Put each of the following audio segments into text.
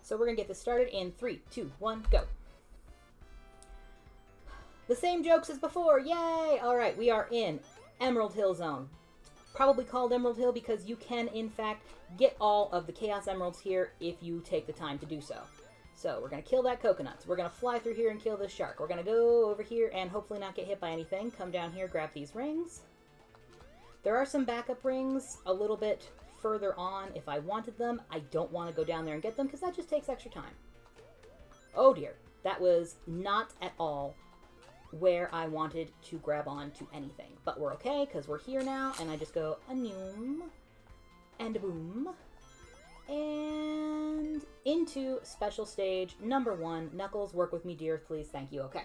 So we're going to get this started in 3, 2, 1, go. The same jokes as before, yay! Alright, we are in Emerald Hill Zone. Probably called Emerald Hill because you can, in fact, get all of the Chaos Emeralds here if you take the time to do so. So, we're going to kill that coconut. We're going to fly through here and kill this shark. We're going to go over here and hopefully not get hit by anything. Come down here, grab these rings. There are some backup rings a little bit further on if I wanted them. I don't want to go down there and get them because that just takes extra time. Oh dear, that was not at all where I wanted to grab on to anything. But we're okay, because we're here now, and I just go a noom, and a boom, and into special stage number 1. Knuckles, work with me, dear, please, thank you, okay.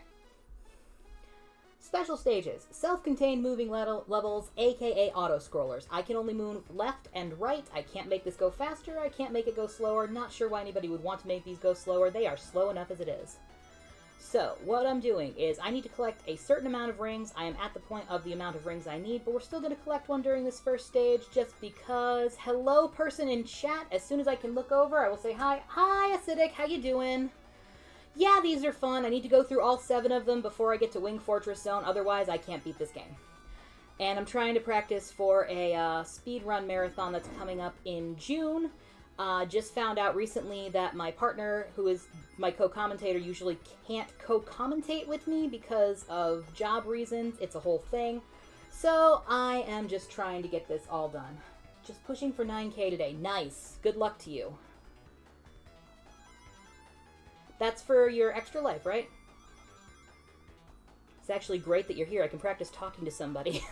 Special stages, self-contained moving levels, aka auto-scrollers. I can only move left and right. I can't make this go faster, I can't make it go slower. Not sure why anybody would want to make these go slower. They are slow enough as it is. So, what I'm doing is I need to collect a certain amount of rings. I am at the point of the amount of rings I need, but we're still going to collect one during this first stage just because. Hello, person in chat. As soon as I can look over, I will say hi. Hi, Acidic. How you doing? Yeah, these are fun. I need to go through all 7 of them before I get to Wing Fortress Zone. Otherwise, I can't beat this game. And I'm trying to practice for a speedrun marathon that's coming up in June. Just found out recently that my partner, who is my co-commentator, usually can't co-commentate with me because of job reasons. It's a whole thing. So I am just trying to get this all done. Just pushing for 9K today. Nice. Good luck to you. That's for your extra life, right? It's actually great that you're here. I can practice talking to somebody.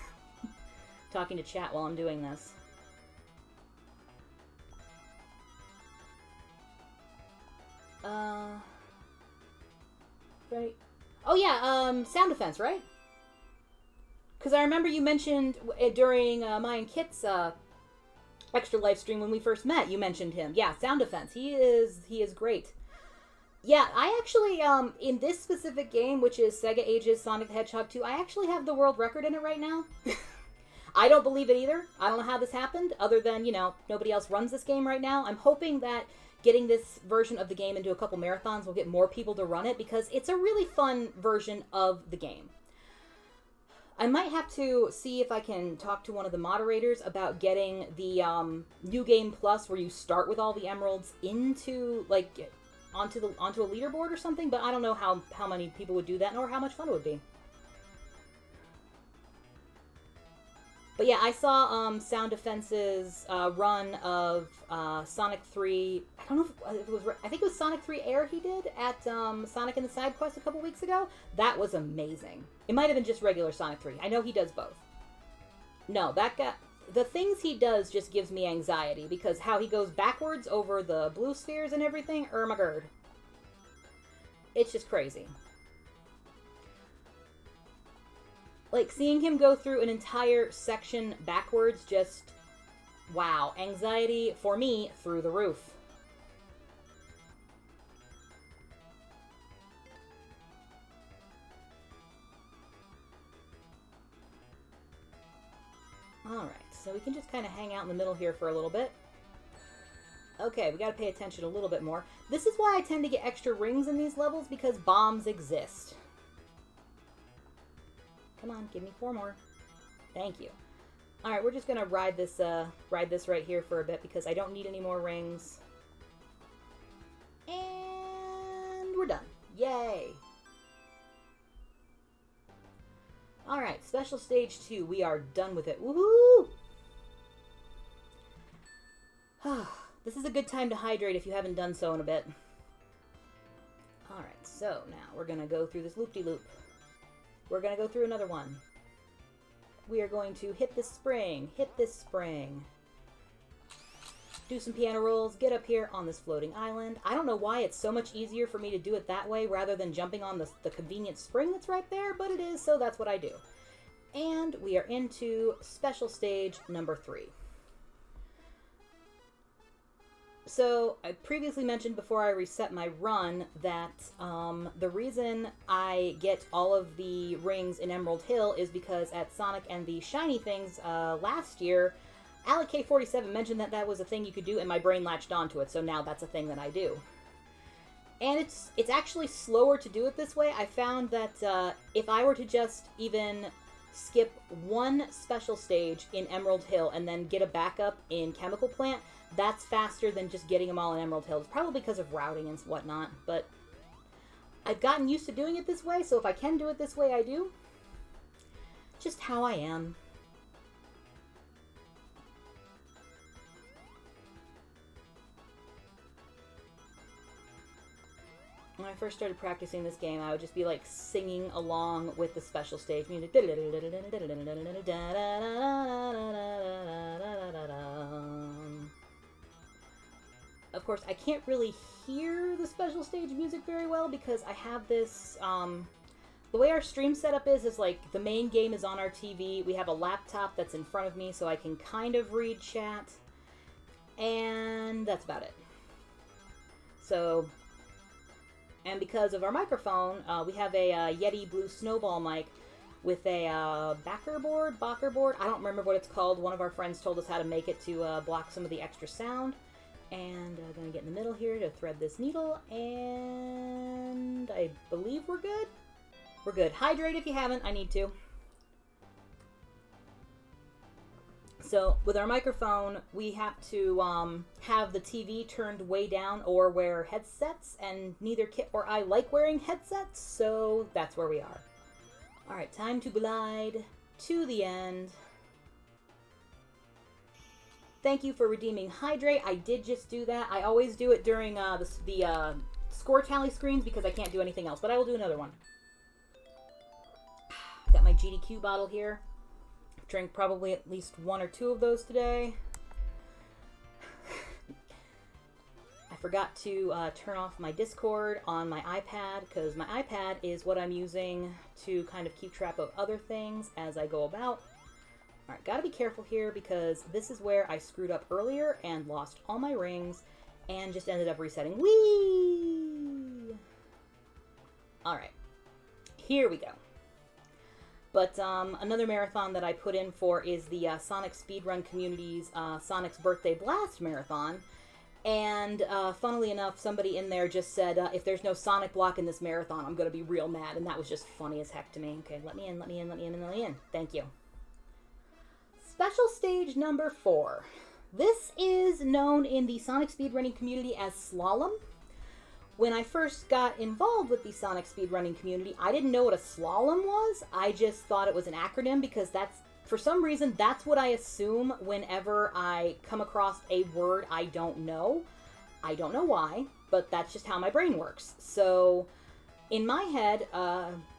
Talking to chat while I'm doing this. Right. Oh yeah, sound defense, right? Because I remember you mentioned during my and Kit's extra live stream when we first met, you mentioned him. Yeah, sound defense. He is great. Yeah, I actually, in this specific game, which is Sega Ages Sonic the Hedgehog 2, I actually have the world record in it right now. I don't believe it either. I don't know how this happened, other than, you know, nobody else runs this game right now. I'm hoping that getting this version of the game into a couple marathons will get more people to run it, because it's a really fun version of the game. I might have to see if I can talk to one of the moderators about getting the New Game Plus, where you start with all the emeralds into, like, onto a leaderboard or something, but I don't know how many people would do that, or how much fun it would be. But yeah, I saw Sound Defense's run of Sonic 3. I don't know if it was. I think it was Sonic 3 Air he did at Sonic and the Side Quest a couple weeks ago. That was amazing. It might have been just regular Sonic 3. I know he does both. No, that guy. The things he does just gives me anxiety, because how he goes backwards over the blue spheres and everything. My god. It's just crazy. Like, seeing him go through an entire section backwards, just, wow. Anxiety, for me, through the roof. Alright, so we can just kind of hang out in the middle here for a little bit. Okay, we gotta pay attention a little bit more. This is why I tend to get extra rings in these levels, because bombs exist. Come on, give me 4 more. Thank you. Alright, we're just gonna ride this right here for a bit, because I don't need any more rings. And we're done. Yay! Alright, special stage 2. We are done with it. Woohoo! This is a good time to hydrate if you haven't done so in a bit. Alright, so now we're gonna go through this loop-de-loop. We're going to go through another one. We are going to hit this spring, do some piano rolls, get up here on this floating island. I don't know why it's so much easier for me to do it that way rather than jumping on the convenient spring that's right there, but it is, so that's what I do. And we are into special stage number 3. So, I previously mentioned before I reset my run that the reason I get all of the rings in Emerald Hill is because at Sonic and the Shiny Things last year, Alec K47 mentioned that that was a thing you could do, and my brain latched onto it, so now that's a thing that I do. And it's actually slower to do it this way. I found that if I were to just even skip one special stage in Emerald Hill and then get a backup in Chemical Plant, that's faster than just getting them all in Emerald Hill. It's probably because of routing and whatnot, but I've gotten used to doing it this way, so if I can do it this way, I do. Just how I am. When I first started practicing this game, I would just be like singing along with the special stage music. Of course, I can't really hear the special stage music very well because I have this, the way our stream setup is like the main game is on our TV. We have a laptop that's in front of me so I can kind of read chat. And that's about it. So, and because of our microphone, we have a Yeti Blue Snowball mic with a backer board. I don't remember what it's called. One of our friends told us how to make it to block some of the extra sound. And I'm going to get in the middle here to thread this needle, and I believe we're good. We're good. Hydrate if you haven't. I need to. So with our microphone, we have to have the TV turned way down or wear headsets, and neither Kit or I like wearing headsets, so that's where we are. Alright, time to glide to the end. Thank you for redeeming Hydrate. I did just do that. I always do it during the score tally screens because I can't do anything else, but I will do another one. Got my GDQ bottle here. Drank probably at least 1 or 2 of those today. I forgot to turn off my Discord on my iPad because my iPad is what I'm using to kind of keep track of other things as I go about. Alright, gotta be careful here because this is where I screwed up earlier and lost all my rings and just ended up resetting. Whee! Alright, here we go. But another marathon that I put in for is the Sonic Speedrun Community's Sonic's Birthday Blast Marathon. And funnily enough, somebody in there just said, if there's no Sonic block in this marathon, I'm going to be real mad. And that was just funny as heck to me. Okay, let me in. Thank you. Special stage number 4. This is known in the Sonic speedrunning community as Slalom. When I first got involved with the Sonic speedrunning community, I didn't know what a slalom was. I just thought it was an acronym because for some reason, that's what I assume whenever I come across a word I don't know. I don't know why, but that's just how my brain works. So in my head,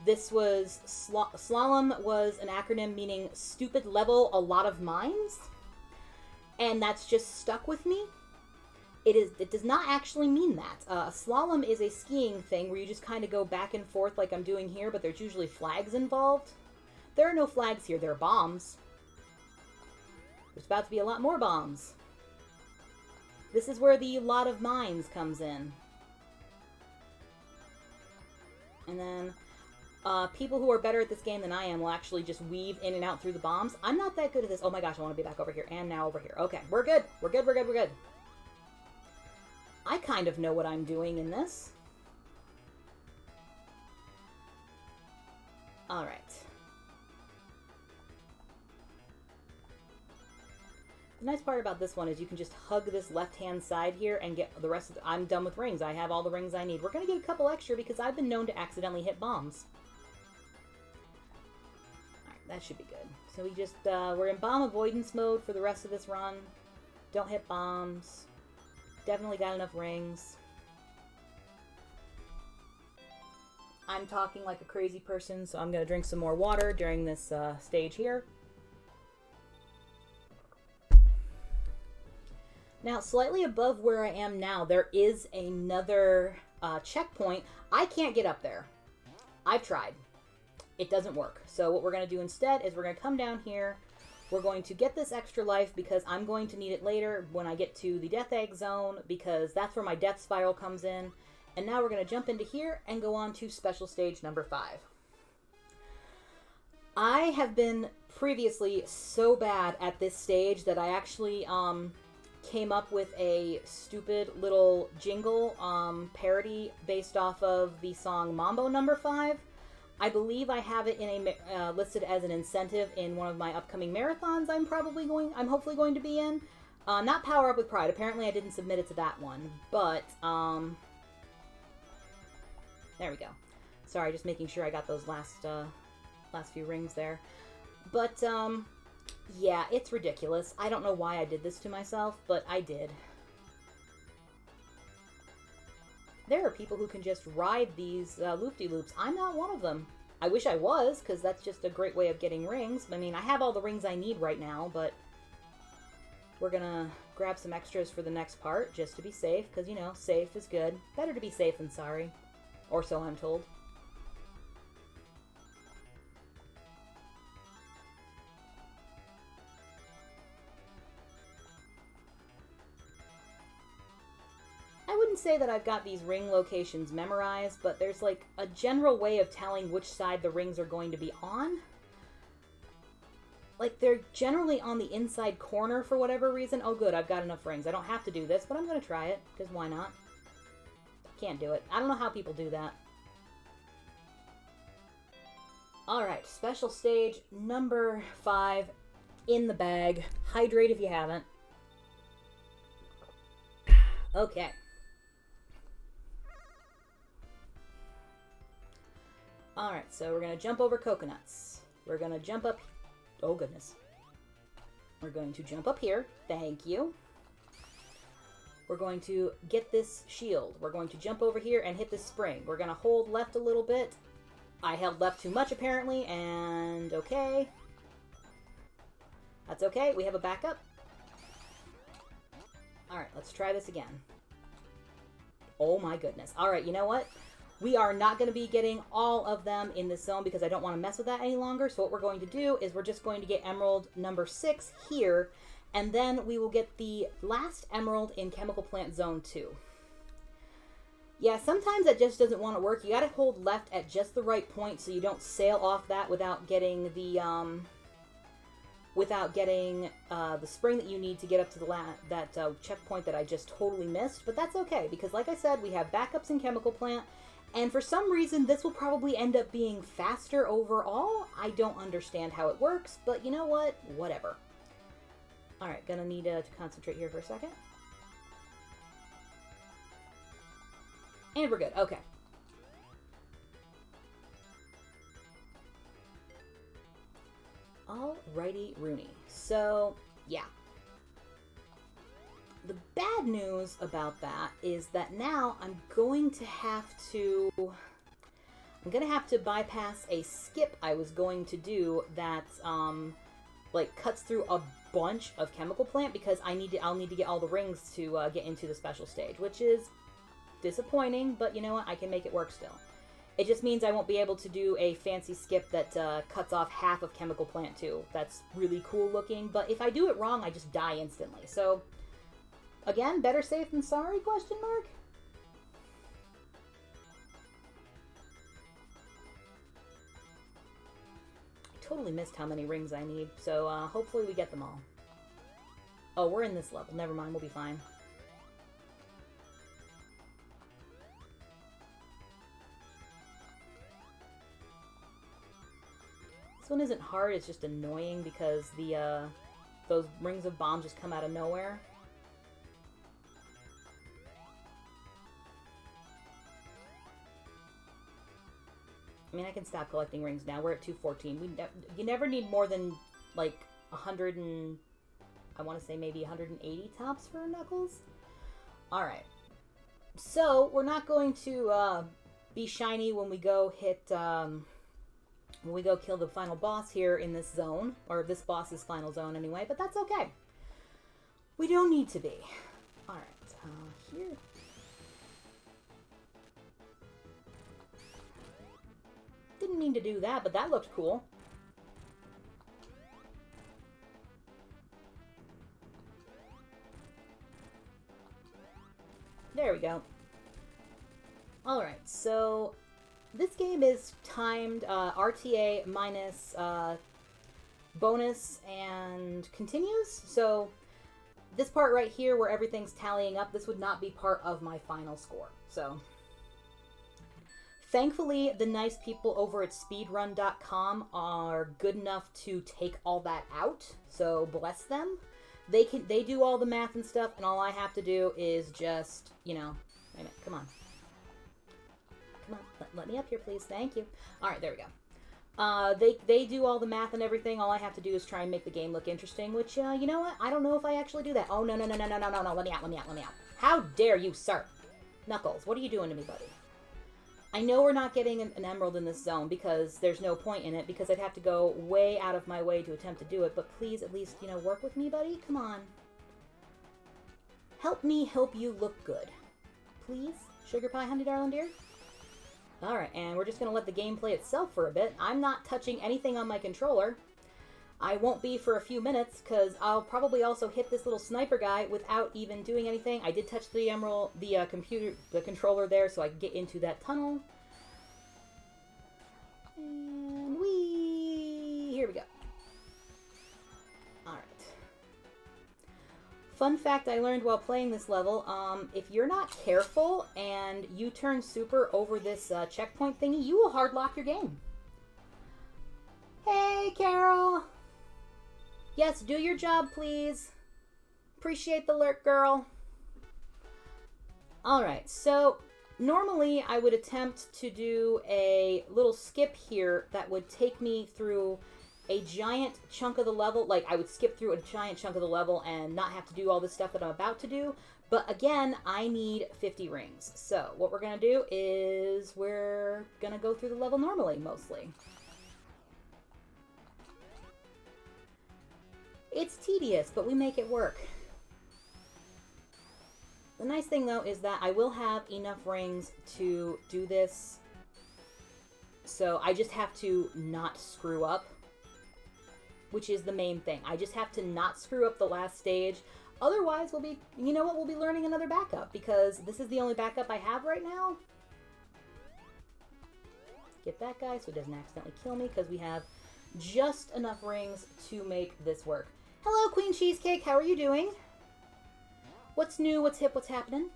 this was slalom was an acronym meaning stupid level, a lot of mines, and that's just stuck with me. It does not actually mean that. Slalom is a skiing thing where you just kind of go back and forth like I'm doing here, but there's usually flags involved. There are no flags here. There are bombs. There's about to be a lot more bombs. This is where the lot of mines comes in. And then people who are better at this game than I am will actually just weave in and out through the bombs. I'm not that good at this. Oh my gosh, I want to be back over here. And now over here. Okay, we're good. We're good. I kind of know what I'm doing in this. Alright. The nice part about this one is you can just hug this left-hand side here and get the rest of I'm done with rings. I have all the rings I need. We're going to get a couple extra because I've been known to accidentally hit bombs. Alright, that should be good. So we just, we're in bomb avoidance mode for the rest of this run. Don't hit bombs. Definitely got enough rings. I'm talking like a crazy person, so I'm going to drink some more water during this stage here. Now, slightly above where I am now, there is another checkpoint. I can't get up there. I've tried. It doesn't work. So what we're going to do instead is we're going to come down here. We're going to get this extra life because I'm going to need it later when I get to the Death Egg Zone because that's where my death spiral comes in. And now we're going to jump into here and go on to special stage number 5. I have been previously so bad at this stage that I actually came up with a stupid little jingle parody based off of the song Mambo Number 5. I believe I have it in a listed as an incentive in one of my upcoming marathons I'm hopefully going to be in. Not Power Up with Pride. Apparently I didn't submit it to that one, but there we go. Sorry, just making sure I got those last few rings there. But yeah, it's ridiculous. I don't know why I did this to myself, but I did. There are people who can just ride these loop-de-loops. I'm not one of them. I wish I was, because that's just a great way of getting rings. I mean, I have all the rings I need right now, but we're gonna grab some extras for the next part, just to be safe, because, you know, safe is good. Better to be safe than sorry. Or so I'm told. I wouldn't say that I've got these ring locations memorized, but there's like a general way of telling which side the rings are going to be on. Like, they're generally on the inside corner for whatever reason. Oh good, I've got enough rings. I don't have to do this, but I'm going to try it, because why not? Can't do it. I don't know how people do that. Alright, special stage number 5 in the bag. Hydrate if you haven't. Okay. Alright, so we're going to jump over coconuts. We're going to jump up... Oh, goodness. We're going to jump up here. Thank you. We're going to get this shield. We're going to jump over here and hit this spring. We're going to hold left a little bit. I held left too much, apparently, and okay. That's okay. We have a backup. Alright, let's try this again. Oh my goodness. Alright, you know what? We are not going to be getting all of them in this zone because I don't want to mess with that any longer. So what we're going to do is we're just going to get emerald number 6 here, and then we will get the last emerald in Chemical Plant Zone 2. Yeah, sometimes that just doesn't want to work. You got to hold left at just the right point so you don't sail off that without getting the spring that you need to get up to the checkpoint that I just totally missed. But that's okay, because like I said, we have backups in Chemical Plant, and for some reason this will probably end up being faster overall. I don't understand how it works, but you know what? Whatever. Alright, gonna need to concentrate here for a second. And we're good. Okay. Alrighty, Rooney. So, yeah. The bad news about that is that now I'm going to have to bypass a skip I was going to do that, like, cuts through a bunch of Chemical Plant because I'll need to get all the rings to get into the special stage, which is disappointing, but you know what? I can make it work still. It just means I won't be able to do a fancy skip that cuts off half of Chemical Plant 2. That's really cool looking, but if I do it wrong, I just die instantly. So, again, better safe than sorry, question mark? I totally missed how many rings I need, so hopefully we get them all. Oh, we're in this level. Never mind, we'll be fine. This one isn't hard, it's just annoying because those rings of bomb just come out of nowhere. I mean, I can stop collecting rings now. We're at 214. You never need more than, like, 100 and... I want to say maybe 180 tops for Knuckles. Alright. So, we're not going to be shiny when we go hit... when we go kill the final boss here in this zone, or this boss's final zone anyway, but that's okay. We don't need to be. Alright, here. Didn't mean to do that, but that looked cool. There we go. Alright, so... this game is timed RTA minus bonus and continues. So this part right here where everything's tallying up, this would not be part of my final score. So, thankfully, the nice people over at speedrun.com are good enough to take all that out. So, bless them. They do all the math and stuff, and all I have to do is just, you know, wait a minute, come on. Come on, let me up here, please. Thank you. All right, there we go. They do all the math and everything. All I have to do is try and make the game look interesting, which, you know what? I don't know if I actually do that. Oh, no. Let me out. How dare you, sir? Knuckles, what are you doing to me, buddy? I know we're not getting an emerald in this zone because there's no point in it, because I'd have to go way out of my way to attempt to do it, but please at least, you know, work with me, buddy? Come on. Help me help you look good. Please? Sugar pie, honey darling dear? Alright, and we're just going to let the game play itself for a bit. I'm not touching anything on my controller. I won't be for a few minutes, because I'll probably also hit this little sniper guy without even doing anything. I did touch the emerald, the controller there, so I can get into that tunnel. And here we go. Alright. Fun fact I learned while playing this level, if you're not careful and you turn super over this checkpoint thingy, you will hard lock your game. Hey, Carol! Yes, do your job, please. Appreciate the lurk, girl. Alright, so normally I would attempt to do a little skip here that would take me through a giant chunk of the level. Like, I would skip through a giant chunk of the level and not have to do all this stuff that I'm about to do. But again, I need 50 rings. So what we're going to do is we're going to go through the level normally, mostly. It's tedious, but we make it work. The nice thing, though, is that I will have enough rings to do this. So I just have to not screw up, which is the main thing. I just have to not screw up the last stage. Otherwise, we'll be, you know what, we'll be learning another backup, because this is the only backup I have right now. Get that guy so he doesn't accidentally kill me, because we have just enough rings to make this work. Hello, Queen Cheesecake. How are you doing? What's new? What's hip? What's happening?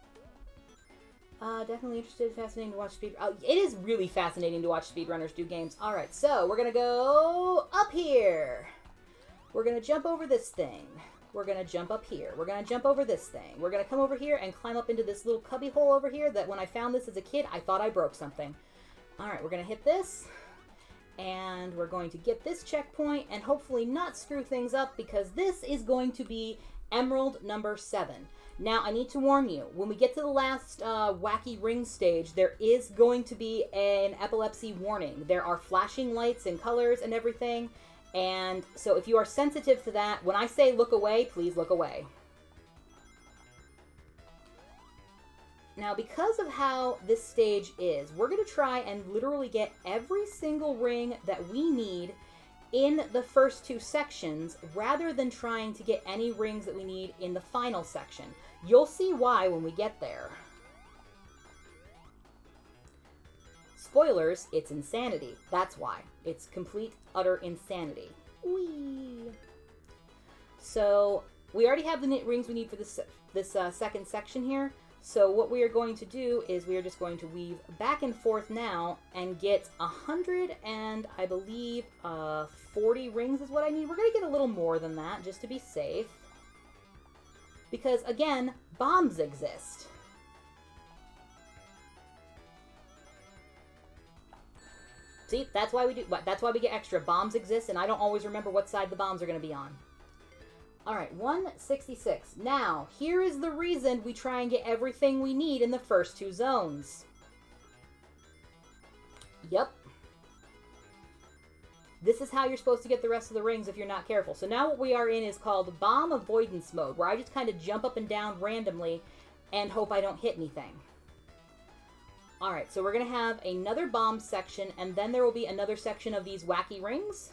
Definitely interested. Fascinating to watch speed. It is really fascinating to watch speedrunners do games. All right, so we're gonna go up here. We're gonna jump over this thing. We're gonna jump up here. We're gonna jump over this thing. We're gonna come over here and climb up into this little cubby hole over here that when I found this as a kid, I thought I broke something. All right, we're gonna hit this. And we're going to get this checkpoint and hopefully not screw things up, because this is going to be Emerald number 7. Now, I need to warn you, when we get to the last wacky ring stage, there is going to be an epilepsy warning. There are flashing lights and colors and everything. And so if you are sensitive to that, when I say look away, please look away. Now, because of how this stage is, we're going to try and literally get every single ring that we need in the first 2 sections, rather than trying to get any rings that we need in the final section. You'll see why when we get there. Spoilers, it's insanity. That's why. It's complete, utter insanity. Whee! So, we already have the rings we need for this second section here. So what we are going to do is we are just going to weave back and forth now and get 100 and I believe 40 rings is what I need. We're going to get a little more than that just to be safe. Because again, bombs exist. See, that's why we do. That's why we get extra. Bombs exist, and I don't always remember what side the bombs are going to be on. Alright, 166. Now, here is the reason we try and get everything we need in the first 2 zones. Yep. This is how you're supposed to get the rest of the rings if you're not careful. So now what we are in is called Bomb Avoidance Mode, where I just kind of jump up and down randomly and hope I don't hit anything. Alright, so we're going to have another bomb section, and then there will be another section of these wacky rings.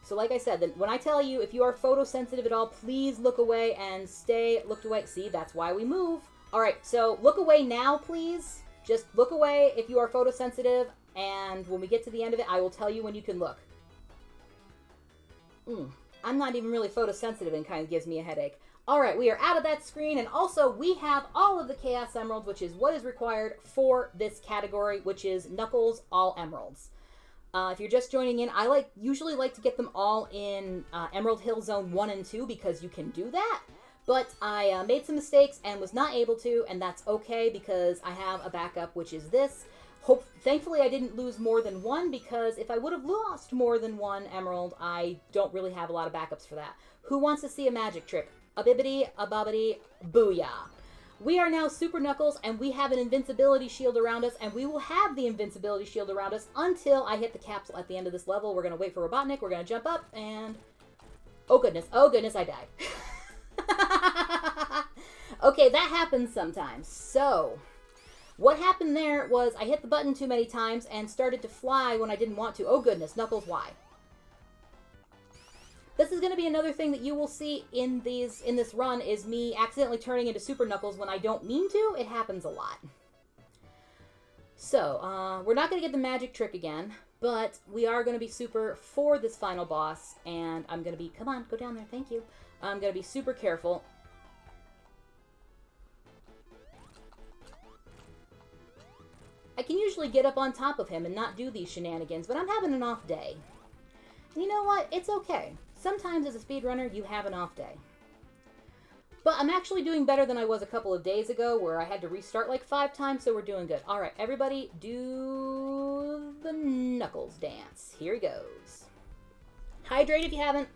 So like I said, when I tell you, if you are photosensitive at all, please look away and stay looked away. See, that's why we move. All right, so look away now, please. Just look away if you are photosensitive, and when we get to the end of it, I will tell you when you can look. I'm not even really photosensitive and kind of gives me a headache. Alright, we are out of that screen, and also we have all of the Chaos Emeralds, which is what is required for this category, which is Knuckles All Emeralds. If you're just joining in, I usually like to get them all in Emerald Hill Zone 1 and 2 because you can do that. But I made some mistakes and was not able to, and that's okay because I have a backup, which is this. Thankfully, I didn't lose more than one because if I would have lost more than one emerald, I don't really have a lot of backups for that. Who wants to see a magic trick? A bibbity, a bobbity, booyah. We are now Super Knuckles, and we have an invincibility shield around us, and we will have the invincibility shield around us until I hit the capsule at the end of this level. We're going to wait for Robotnik, we're going to jump up, and... oh goodness, I died. Okay, that happens sometimes. So, what happened there was I hit the button too many times and started to fly when I didn't want to. Oh goodness, Knuckles, why? This is going to be another thing that you will see in this run is me accidentally turning into Super Knuckles when I don't mean to. It happens a lot. So, we're not going to get the magic trick again, but we are going to be super for this final boss, and I'm going to be, come on, go down there, thank you. I'm going to be super careful. I can usually get up on top of him and not do these shenanigans, but I'm having an off day. And you know what? It's okay. Sometimes as a speedrunner, you have an off day. But I'm actually doing better than I was a couple of days ago, where I had to restart like 5 times, so we're doing good. Alright, everybody, do the Knuckles dance. Here he goes. Hydrate if you haven't.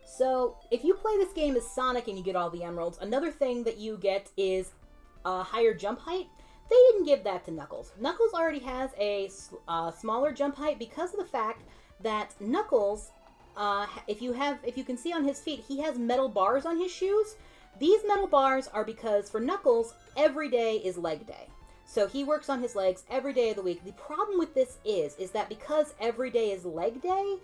So, if you play this game as Sonic and you get all the emeralds, another thing that you get is a higher jump height. They didn't give that to Knuckles. Knuckles already has a smaller jump height because of the fact that Knuckles, if you can see on his feet, he has metal bars on his shoes. These metal bars are because for Knuckles, every day is leg day. So he works on his legs every day of the week. The problem with this is that because every day is leg day,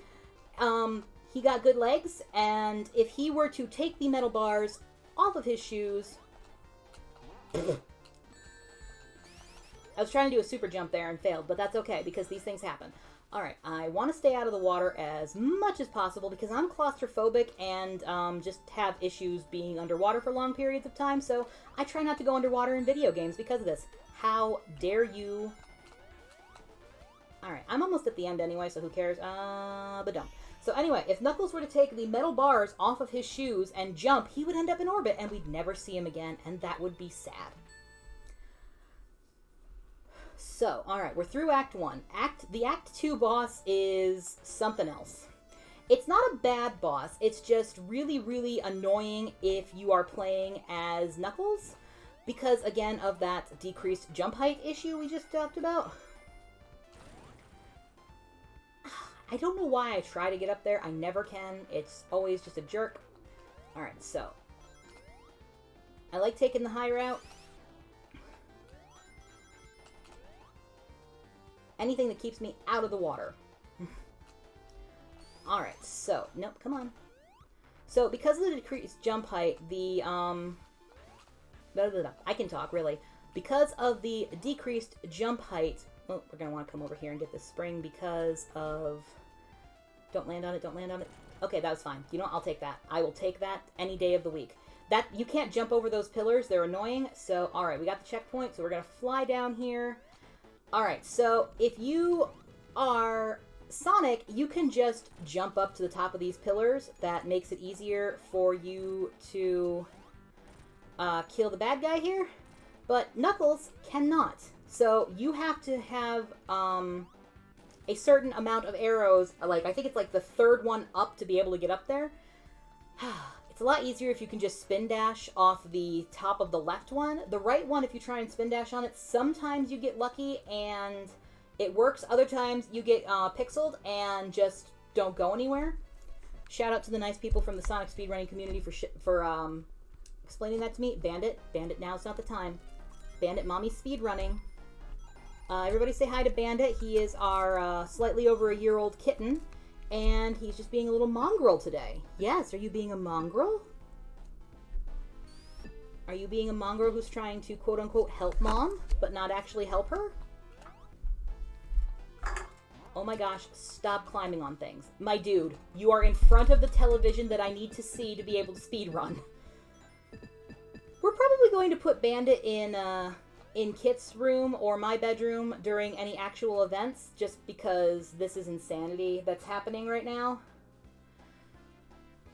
he got good legs, and if he were to take the metal bars off of his shoes... I was trying to do a super jump there and failed, but that's okay, because these things happen. Alright, I want to stay out of the water as much as possible, because I'm claustrophobic and just have issues being underwater for long periods of time, so I try not to go underwater in video games because of this. How dare you... Alright, I'm almost at the end anyway, so who cares? But don't. So anyway, if Knuckles were to take the metal bars off of his shoes and jump, he would end up in orbit, and we'd never see him again, and that would be sad. So, alright, we're through Act 1. The Act 2 boss is something else. It's not a bad boss, it's just really, really annoying if you are playing as Knuckles, because, again, of that decreased jump height issue we just talked about. I don't know why I try to get up there. I never can. It's always just a jerk. Alright, so. I like taking the high route. Anything that keeps me out of the water. Alright, so. Nope, come on. So, because of the decreased jump height, the, I can talk, really. Because of the decreased jump height... Oh, we're going to want to come over here and get this spring because of... Don't land on it, don't land on it. Okay, that was fine. You know what? I'll take that. I will take that any day of the week. You can't jump over those pillars. They're annoying. So, alright, we got the checkpoint. So we're going to fly down here. Alright, so if you are Sonic, you can just jump up to the top of these pillars. That makes it easier for you to kill the bad guy here. But Knuckles cannot. So you have to have... a certain amount of arrows, like, I think it's like the third one up to be able to get up there. It's a lot easier if you can just spin dash off the top of the left one. The right one, if you try and spin dash on it, sometimes you get lucky and it works. Other times you get pixeled and just don't go anywhere. Shout out to the nice people from the Sonic speedrunning community for explaining that to me. Bandit, now's not the time. Bandit mommy speedrunning. Everybody say hi to Bandit. He is our slightly over a year-old kitten, and he's just being a little mongrel today. Yes, are you being a mongrel? Are you being a mongrel who's trying to quote-unquote help mom, but not actually help her? Oh my gosh, stop climbing on things. My dude, you are in front of the television that I need to see to be able to speedrun. We're probably going to put Bandit in Kit's room or my bedroom during any actual events, just because this is insanity that's happening right now.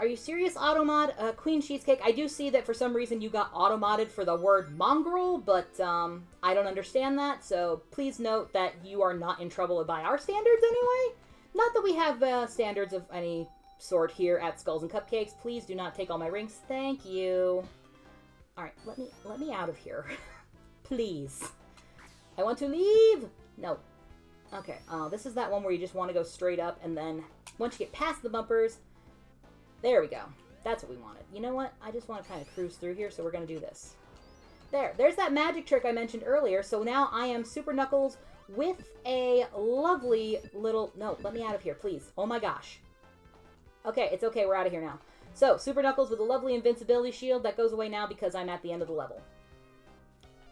Are you serious, Automod? Queen Cheesecake, I do see that for some reason you got automodded for the word mongrel, but I don't understand that, so please note that you are not in trouble by our standards anyway. Not that we have standards of any sort here at Skulls and Cupcakes. Please do not take all my rings. Thank you. Alright, let me out of here. Please. I want to leave! No. Okay, this is that one where you just want to go straight up, and then once you get past the bumpers, there we go. That's what we wanted. You know what? I just want to kind of cruise through here, so we're going to do this. There's that magic trick I mentioned earlier, so now I am Super Knuckles with a lovely little... No, let me out of here, please. Oh my gosh. Okay, it's okay, we're out of here now. So, Super Knuckles with a lovely invincibility shield. That goes away now because I'm at the end of the level.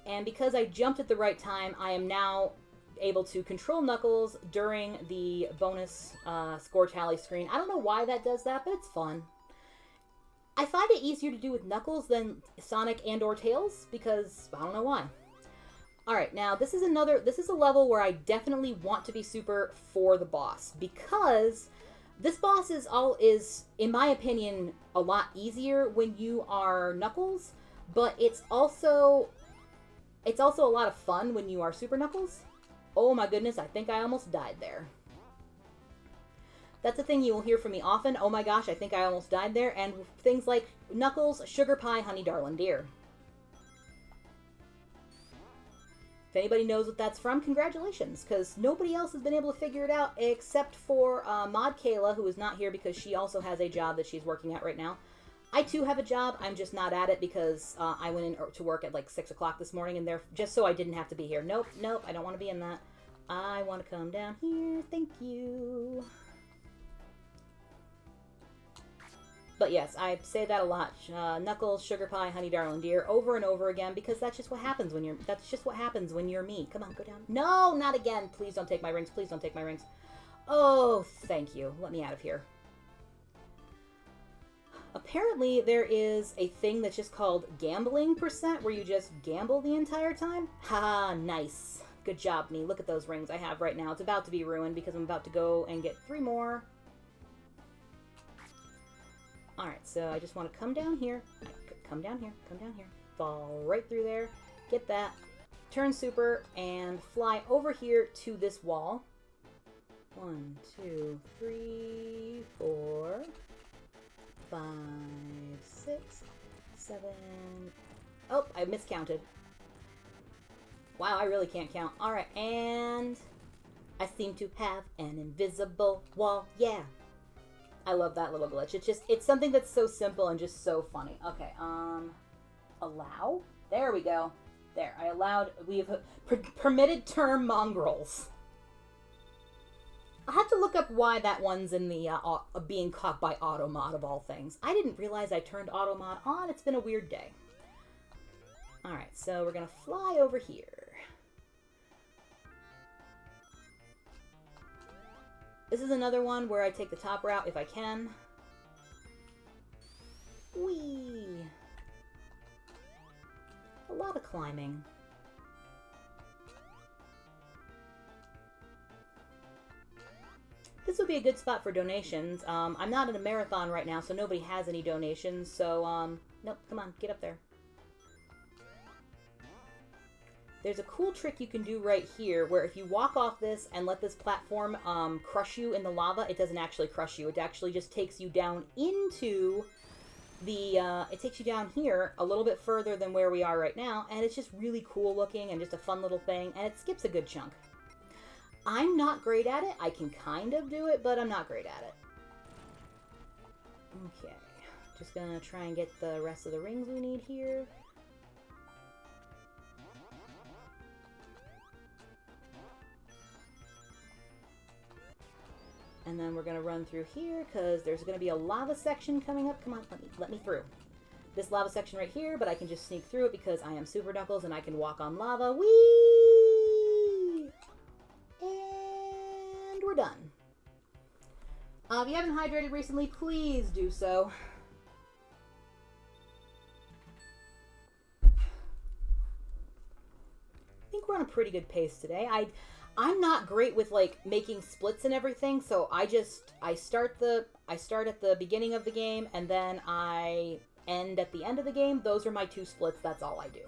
And because I jumped at the right time, I am now able to control Knuckles during the bonus score tally screen. I don't know why that does that, but it's fun. I find it easier to do with Knuckles than Sonic and or Tails, because I don't know why. Alright, now this is a level where I definitely want to be Super for the boss, because this boss is, in my opinion, a lot easier when you are Knuckles, but it's also a lot of fun when you are Super Knuckles. Oh my goodness, I think I almost died there. That's a thing you will hear from me often. Oh my gosh, I think I almost died there. And things like Knuckles, Sugar Pie, Honey Darlin' Dear. If anybody knows what that's from, congratulations, because nobody else has been able to figure it out except for Mod Kayla, who is not here because she also has a job that she's working at right now. I too have a job, I'm just not at it because I went in to work at like 6 o'clock this morning, and just so I didn't have to be here. Nope, nope, I don't want to be in that. I want to come down here, thank you. But yes, I say that a lot. Knuckles, Sugar Pie, Honey Darlin' Dear, over and over again, because that's just what happens when you're me. Come on, go down. No, not again. Please don't take my rings. Please don't take my rings. Oh, thank you. Let me out of here. Apparently, there is a thing that's just called gambling %, where you just gamble the entire time. Haha, nice. Good job, me. Look at those rings I have right now. It's about to be ruined because I'm about to go and get 3 more. Alright, so I just want to come down here. Come down here. Come down here. Fall right through there. Get that. Turn super and fly over here to this wall. 1, 2, 3, 4... 5, 6, 7... Oh, I miscounted. Wow, I really can't count. Alright, and... I seem to have an invisible wall. Yeah. I love that little glitch. It's something that's so simple and just so funny. Okay, allow? There we go. There, I allowed... We've permitted term mongrels. I had to look up why that one's in the being caught by Automod of all things. I didn't realize I turned Automod on. It's been a weird day. Alright, so we're going to fly over here. This is another one where I take the top route if I can. Whee! A lot of climbing. This would be a good spot for donations. I'm not in a marathon right now, so nobody has any donations. So, nope, come on, get up there. There's a cool trick you can do right here, where if you walk off this and let this platform crush you in the lava, it doesn't actually crush you. It actually just takes you down into the, it takes you down here a little bit further than where we are right now, and it's just really cool looking and just a fun little thing, and it skips a good chunk. I'm not great at it. I can kind of do it, but I'm not great at it. Okay. Just gonna try and get the rest of the rings we need here. And then we're gonna run through here, because there's gonna be a lava section coming up. Come on, let me through. This lava section right here, but I can just sneak through it because I am Super Knuckles and I can walk on lava. Whee! And we're done. If you haven't hydrated recently, please do so. I think we're on a pretty good pace today. I'm not great with like making splits and everything, so I start at the beginning of the game and then I end at the end of the game. Those are my 2 splits. That's all I do.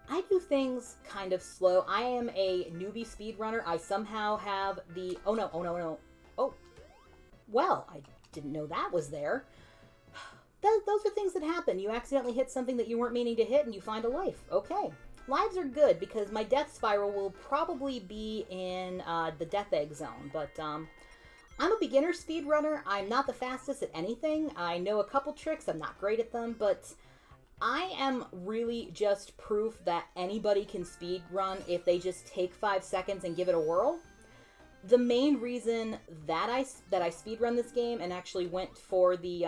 I do things kind of slow. I am a newbie speedrunner. I somehow have the... Oh, no. Oh. Well, I didn't know that was there. Those are things that happen. You accidentally hit something that you weren't meaning to hit and you find a life. Okay. Lives are good because my death spiral will probably be in the death egg zone. But I'm a beginner speedrunner. I'm not the fastest at anything. I know a couple tricks. I'm not great at them, but... I am really just proof that anybody can speedrun if they just take 5 seconds and give it a whirl. The main reason that I speedrun this game and actually went for the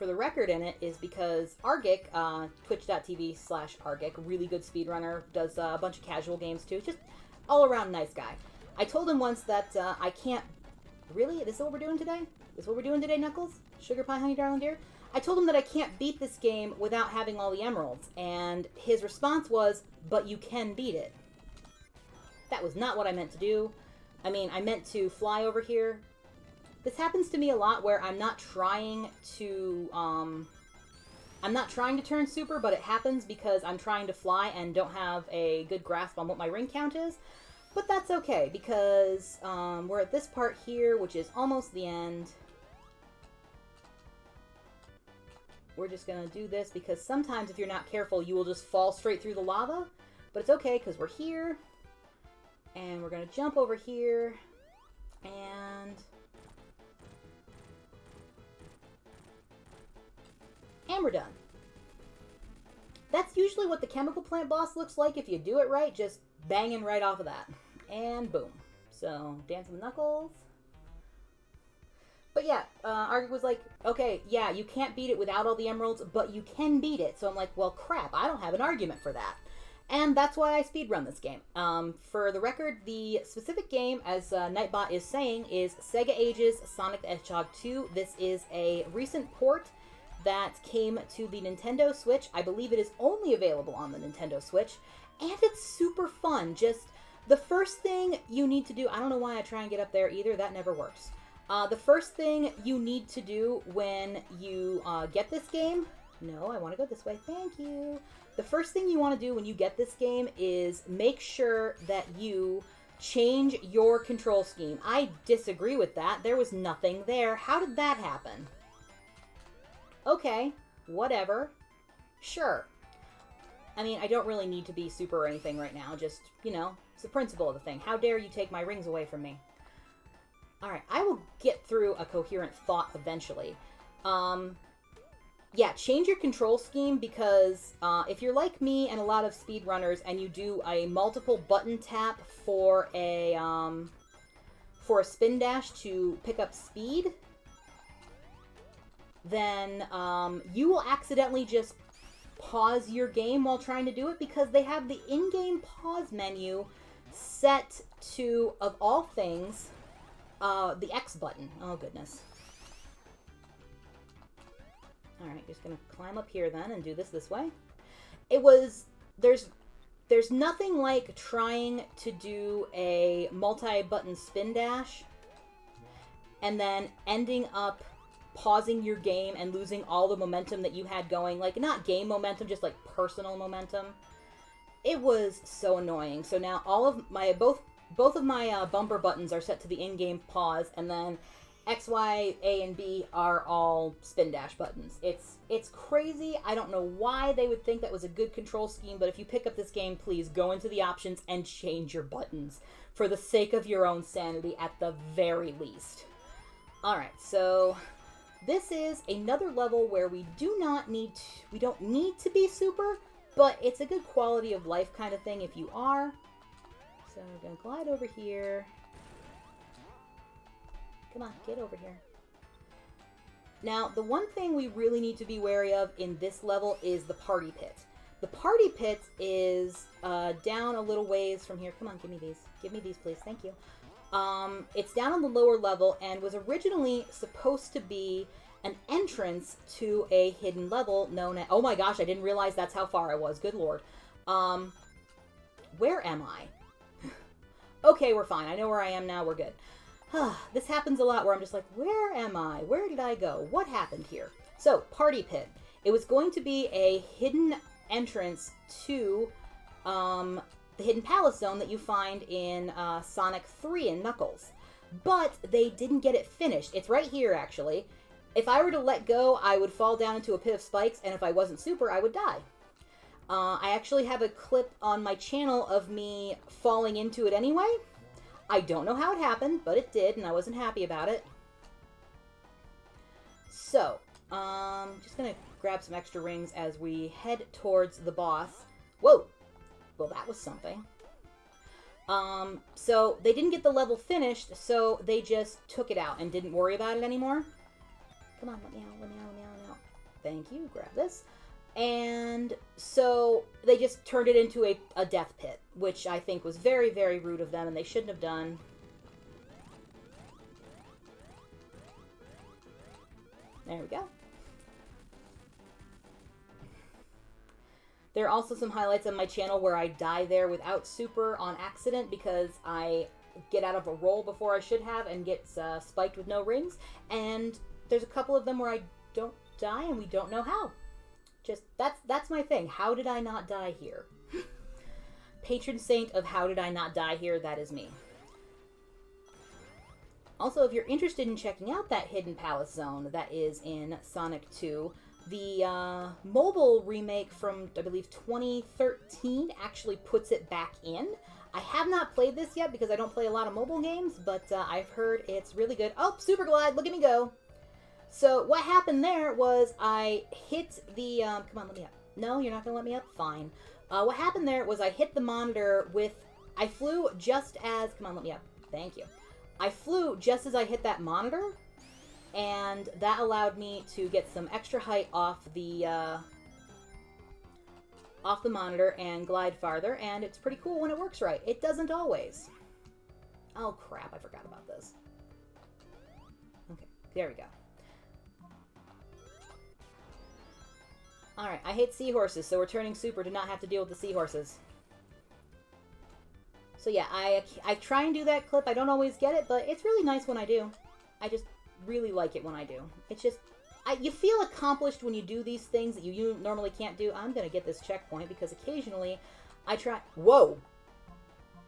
record in it is because Argic, twitch.tv/Argic, really good speedrunner, does a bunch of casual games too, just all around nice guy. I told him once that I can't... Really? This is what we're doing today? This is what we're doing today, Knuckles? Sugar Pie Honey Darling Dear? I told him that I can't beat this game without having all the emeralds, and his response was, but you can beat it. That was not what I meant to do. I mean, I meant to fly over here. This happens to me a lot where I'm not trying to turn super, but it happens because I'm trying to fly and don't have a good grasp on what my ring count is. But that's okay, because we're at this part here, which is almost the end. We're just going to do this because sometimes if you're not careful, you will just fall straight through the lava. But it's okay because we're here. And we're going to jump over here. And we're done. That's usually what the chemical plant boss looks like if you do it right. Just banging right off of that. And boom. So, dance with Knuckles. But yeah, Argic was like, okay, yeah, you can't beat it without all the emeralds, but you can beat it. So I'm like, well, crap, I don't have an argument for that. And that's why I speedrun this game. For the record, the specific game, as Nightbot is saying, is Sega Ages Sonic the Hedgehog 2. This is a recent port that came to the Nintendo Switch. I believe it is only available on the Nintendo Switch. And it's super fun. Just the first thing you need to do... I don't know why I try and get up there either. That never works. The first thing you need to do when you get this game... No, I want to go this way. Thank you. The first thing you want to do when you get this game is make sure that you change your control scheme. I disagree with that. There was nothing there. How did that happen? Okay, whatever. Sure. I mean, I don't really need to be super or anything right now. Just, you know, it's the principle of the thing. How dare you take my rings away from me? Alright, I will get through a coherent thought eventually. Yeah, change your control scheme because if you're like me and a lot of speedrunners and you do a multiple button tap for a spin dash to pick up speed, then you will accidentally just pause your game while trying to do it because they have the in-game pause menu set to, of all things, the X button. Oh, goodness. Alright, just gonna climb up here then and do this way. It was... There's nothing like trying to do a multi-button spin dash and then ending up pausing your game and losing all the momentum that you had going. Like, not game momentum, just like personal momentum. It was so annoying. So now all of my... Both of my bumper buttons are set to the in-game pause, and then X, Y, A, and B are all spin dash buttons. It's crazy. I don't know why they would think that was a good control scheme, but if you pick up this game, please go into the options and change your buttons for the sake of your own sanity at the very least. Alright, so this is another level where we don't need to be super, but it's a good quality of life kind of thing if you are. So we're going to glide over here. Come on, get over here. Now, the one thing we really need to be wary of in this level is the party pit. The party pit is down a little ways from here. Come on, give me these. Give me these, please. Thank you. It's down on the lower level and was originally supposed to be an entrance to a hidden level known as... Oh my gosh, I didn't realize that's how far I was. Good lord. Where am I? Okay, we're fine. I know where I am now. We're good. This happens a lot where I'm just like, where am I? Where did I go? What happened here? So, Party Pit. It was going to be a hidden entrance to the Hidden Palace Zone that you find in Sonic 3 and Knuckles. But they didn't get it finished. It's right here, actually. If I were to let go, I would fall down into a pit of spikes, and if I wasn't super, I would die. I actually have a clip on my channel of me falling into it anyway. I don't know how it happened, but it did, and I wasn't happy about it. So, just gonna grab some extra rings as we head towards the boss. Whoa! Well, that was something. So, they didn't get the level finished, so they just took it out and didn't worry about it anymore. Come on, let me out, let me out, let me out, let me out. Thank you, grab this. And so they just turned it into a death pit, which I think was very, very rude of them, and they shouldn't have done. There we go. There are also some highlights on my channel where I die there without super on accident because I get out of a roll before I should have and get spiked with no rings. And there's a couple of them where I don't die and we don't know how. Just, that's my thing. How did I not die here? Patron saint of how did I not die here, that is me. Also, if you're interested in checking out that Hidden Palace Zone that is in Sonic 2, the mobile remake from, I believe, 2013 actually puts it back in. I have not played this yet because I don't play a lot of mobile games, but I've heard it's really good. Oh, Super Glide, look at me go. So what happened there was I hit the, come on, let me up. No, you're not going to let me up? Fine. What happened there was I hit the monitor with, I flew just as, come on, let me up. Thank you. I flew just as I hit that monitor, and that allowed me to get some extra height off the monitor and glide farther, and it's pretty cool when it works right. It doesn't always. Oh crap, I forgot about this. Okay, there we go. Alright, I hate seahorses, so we're turning super to not have to deal with the seahorses. So yeah, I try and do that clip. I don't always get it, but it's really nice when I do. I just really like it when I do. It's just, you feel accomplished when you do these things that you normally can't do. I'm going to get this checkpoint because occasionally I try... Whoa!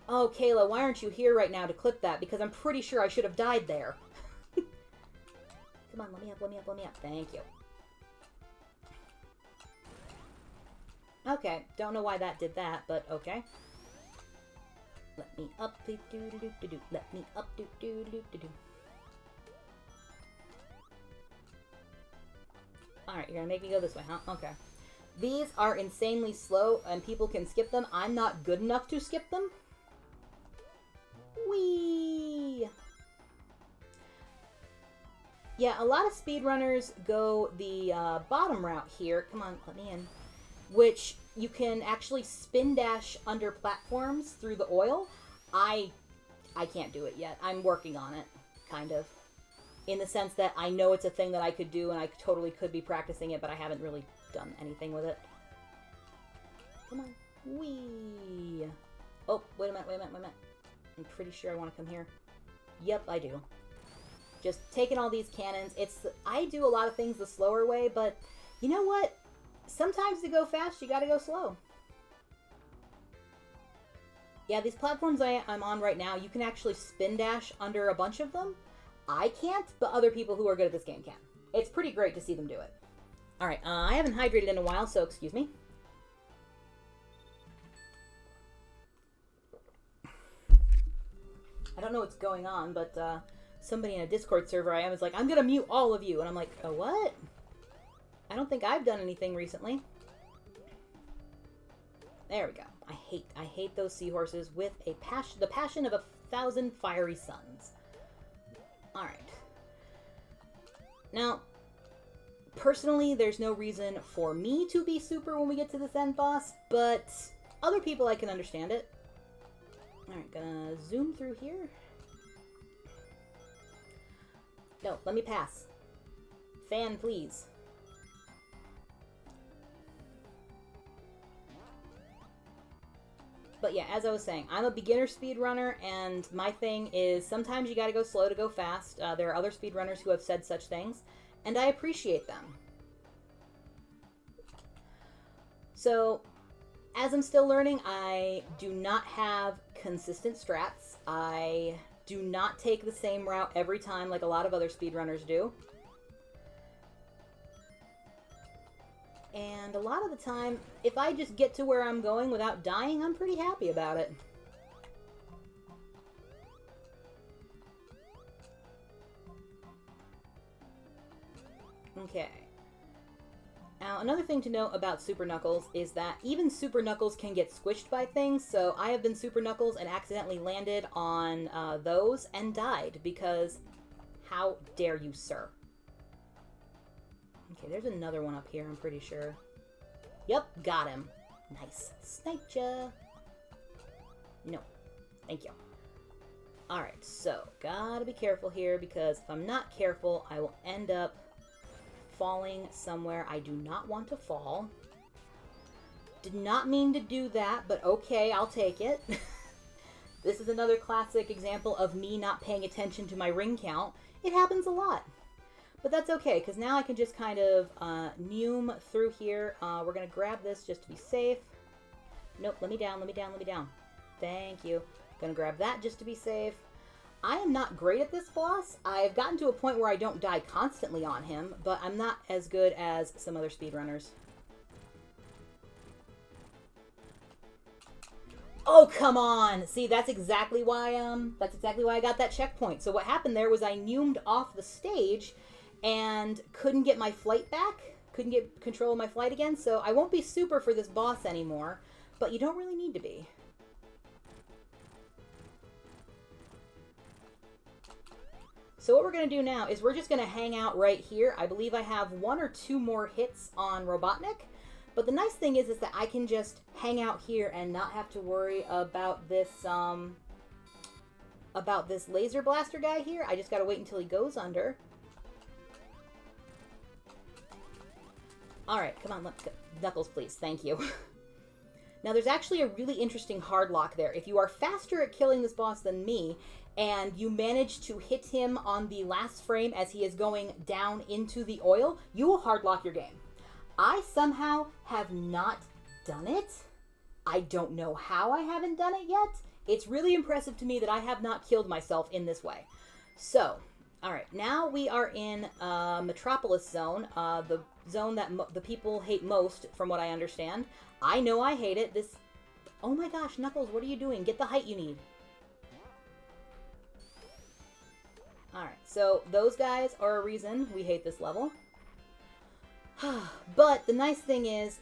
Oh, Kayla, why aren't you here right now to clip that? Because I'm pretty sure I should have died there. Come on, let me up, let me up, let me up. Thank you. Okay, don't know why that did that, but okay. Let me up, do do do do do. Let me up, do do do do do. Alright, you're gonna make me go this way, huh? Okay. These are insanely slow, and people can skip them. I'm not good enough to skip them. Whee! Yeah, a lot of speedrunners go the bottom route here. Come on, let me in. Which you can actually spin dash under platforms through the oil. I can't do it yet. I'm working on it, kind of. In the sense that I know it's a thing that I could do and I totally could be practicing it, but I haven't really done anything with it. Come on. Whee! Oh, wait a minute, wait a minute, wait a minute. I'm pretty sure I want to come here. Yep, I do. Just taking all these cannons. I do a lot of things the slower way, but you know what? Sometimes to go fast, you gotta go slow. Yeah, these platforms I'm on right now, you can actually spin dash under a bunch of them. I can't, but other people who are good at this game can. It's pretty great to see them do it. Alright, I haven't hydrated in a while, so excuse me. I don't know what's going on, but somebody in a Discord server I am is like, I'm gonna mute all of you. And I'm like, oh, what? I don't think I've done anything recently. There we go. I hate those seahorses with the passion of 1,000 fiery suns. Alright. Now, Personally, there's no reason for me to be super when we get to this end boss, but other people, I can understand it. Alright, gonna zoom through here. No, let me pass. Fan, please. But yeah, as I was saying, I'm a beginner speedrunner, and my thing is sometimes you gotta go slow to go fast. There are other speedrunners who have said such things, and I appreciate them. So, as I'm still learning, I do not have consistent strats. I do not take the same route every time like a lot of other speedrunners do. And a lot of the time, if I just get to where I'm going without dying, I'm pretty happy about it. Okay. Now, another thing to note about Super Knuckles is that even Super Knuckles can get squished by things, so I have been Super Knuckles and accidentally landed on those and died, because how dare you, sir? Okay, there's another one up here, I'm pretty sure. Yep, got him. Nice. Sniped ya. No. Thank you. Alright, so, gotta be careful here, because if I'm not careful, I will end up falling somewhere I do not want to fall. Did not mean to do that, but okay, I'll take it. This is another classic example of me not paying attention to my ring count. It happens a lot. But that's okay, because now I can just kind of neum through here. We're going to grab this just to be safe. Nope, let me down, let me down, let me down. Thank you. Going to grab that just to be safe. I am not great at this boss. I've gotten to a point where I don't die constantly on him, but I'm not as good as some other speedrunners. Oh, come on! See, that's exactly why I got that checkpoint. So what happened there was I neumed off the stage and couldn't get my flight back. Couldn't get control of my flight again, so I won't be super for this boss anymore, but you don't really need to be. So what we're going to do now is we're just going to hang out right here. I believe I have 1 or 2 more hits on Robotnik. But the nice thing is that I can just hang out here and not have to worry about this laser blaster guy here. I just got to wait until he goes under. Alright, come on, let's go. Knuckles, please. Thank you. Now, there's actually a really interesting hard lock there. If you are faster at killing this boss than me, and you manage to hit him on the last frame as he is going down into the oil, you will hard lock your game. I somehow have not done it. I don't know how I haven't done it yet. It's really impressive to me that I have not killed myself in this way. So, alright, now we are in Metropolis Zone, the zone that the people hate most, from what I understand. I know I hate it. This... Oh my gosh, Knuckles, what are you doing? Get the height you need. Alright, so those guys are a reason we hate this level. But the nice thing is...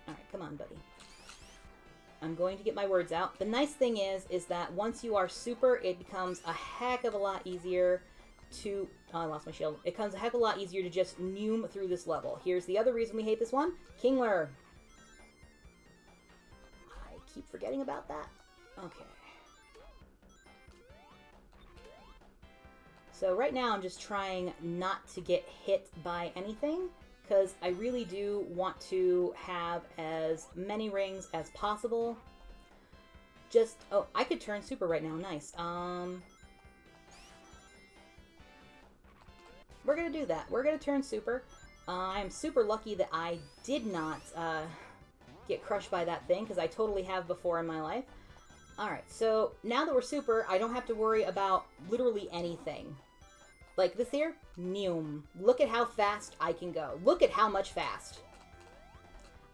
Alright, come on, buddy. I'm going to get my words out. The nice thing is that once you are super, it becomes a heck of a lot easier to... Oh, I lost my shield. It becomes a heck of a lot easier to just neum through this level. Here's the other reason we hate this one. Kingler. I keep forgetting about that. Okay. So right now I'm just trying not to get hit by anything, because I really do want to have as many rings as possible. Just... Oh, I could turn super right now. Nice. We're going to do that. We're going to turn super. I'm super lucky that I did not get crushed by that thing, because I totally have before in my life. Alright, so now that we're super, I don't have to worry about literally anything. Like this here, neum. Look at how fast I can go. Look at how much fast.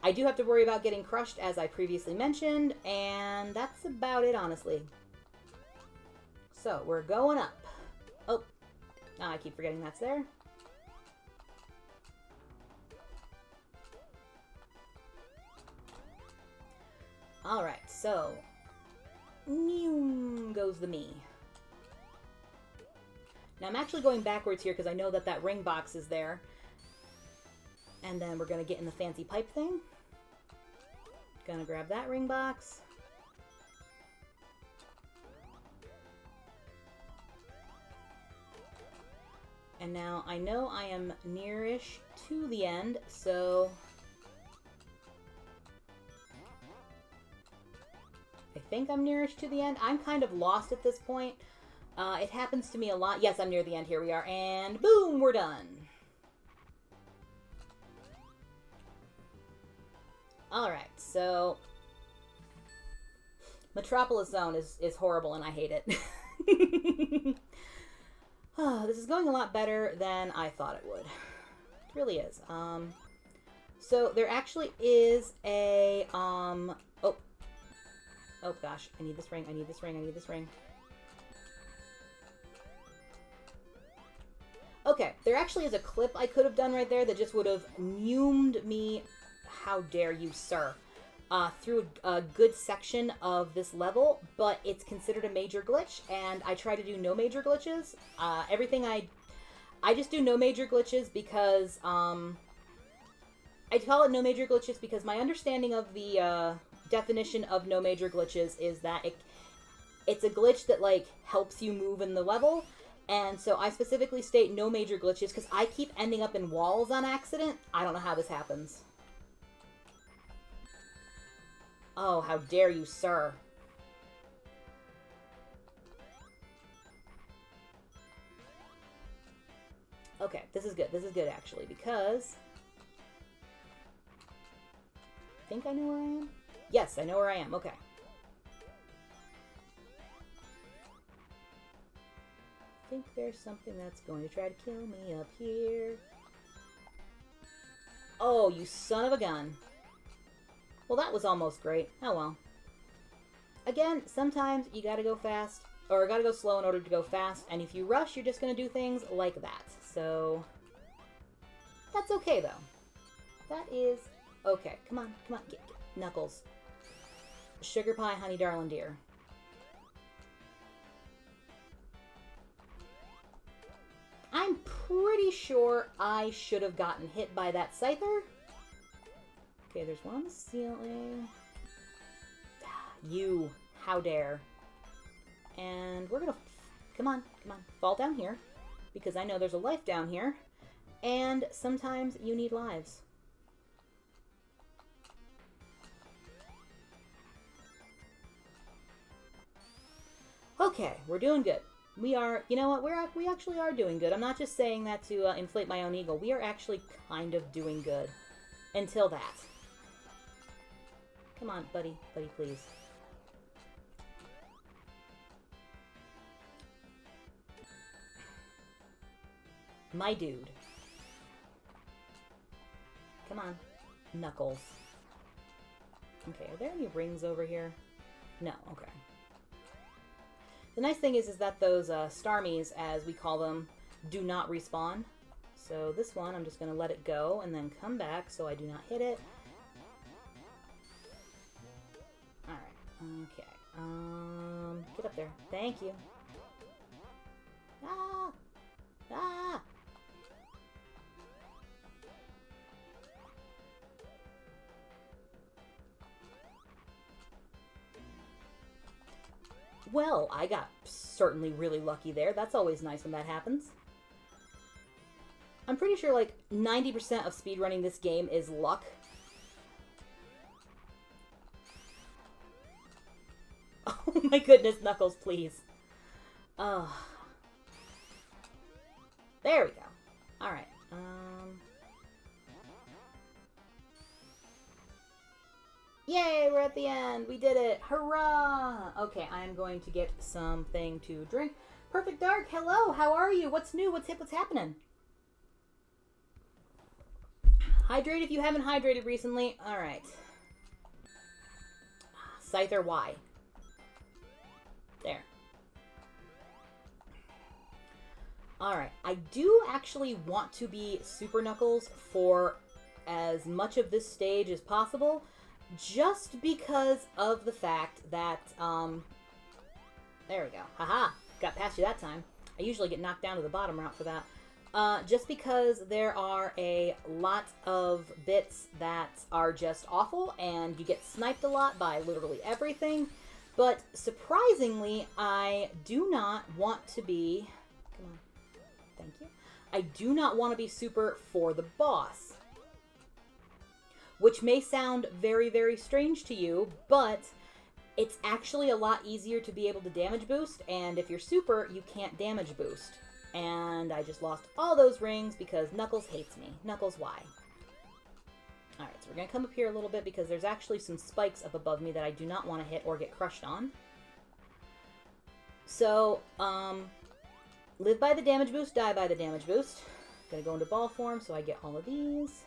I do have to worry about getting crushed, as I previously mentioned, and that's about it, honestly. So, we're going up. Oh, I keep forgetting that's there. Alright, so, neum goes the me. Now I'm actually going backwards here because I know that that ring box is there. And then we're going to get in the fancy pipe thing. Gonna grab that ring box. And now I know I am nearish to the end, so I think I'm nearish to the end. I'm kind of lost at this point. It happens to me a lot. Yes, I'm near the end. Here we are. And boom, we're done. Alright, so Metropolis Zone is horrible and I hate it. Oh, this is going a lot better than I thought it would. It really is. So there actually is a, oh gosh, I need this ring, I need this ring, I need this ring. Okay, there actually is a clip I could have done right there that just would have mumed me, how dare you, sir, through a good section of this level, but it's considered a major glitch, and I try to do no major glitches. Everything I just do no major glitches because, I call it no major glitches because my understanding of the, definition of no major glitches is that it's a glitch that, like, helps you move in the level, and so I specifically state no major glitches because I keep ending up in walls on accident. I don't know how this happens. Oh, how dare you, sir. Okay, this is good. This is good, actually, because I think I know where I am. Yes, I know where I am. Okay. I think there's something that's going to try to kill me up here. Oh, you son of a gun. Well, that was almost great. Oh, well. Again, sometimes you gotta go fast, or gotta go slow in order to go fast, and if you rush, you're just gonna do things like that. So, that's okay, though. That is okay. Come on, come on, get Knuckles. Sugar pie, honey, darling dear. I'm pretty sure I should have gotten hit by that Scyther. Okay, there's one on the ceiling. You, how dare. And we're gonna, come on, fall down here. Because I know there's a life down here. And sometimes you need lives. Okay, we're doing good. We are, you know what, we actually are doing good. I'm not just saying that to inflate my own ego. We are actually kind of doing good. Until that. Come on, buddy, please. My dude. Come on, Knuckles. Okay, are there any rings over here? No, okay. The nice thing is that those Starmies, as we call them, do not respawn. So this one, I'm just going to let it go and then come back so I do not hit it. Alright, okay. Get up there. Thank you. Ah! Ah! Well, I got certainly really lucky there. That's always nice when that happens. I'm pretty sure like 90% of speedrunning this game is luck. Oh my goodness, Knuckles, please. Oh. There we go. Alright. Yay, we're at the end. We did it. Hurrah! Okay, I'm going to get something to drink. Perfect Dark, hello. How are you? What's new? What's hip? What's happening? Hydrate if you haven't hydrated recently. Alright. Scyther Y. There. Alright. I do actually want to be Super Knuckles for as much of this stage as possible. Just because of the fact that, there we go. Haha. Got past you that time. I usually get knocked down to the bottom route for that. Just because there are a lot of bits that are just awful, and you get sniped a lot by literally everything. But surprisingly, I do not want to be... Come on. Thank you. I do not want to be super for the boss. Which may sound very, very strange to you, but it's actually a lot easier to be able to damage boost, and if you're super, you can't damage boost. And I just lost all those rings because Knuckles hates me. Knuckles, why? Alright, so we're going to come up here a little bit because there's actually some spikes up above me that I do not want to hit or get crushed on. So, live by the damage boost, die by the damage boost. Gonna go into ball form so I get all of these.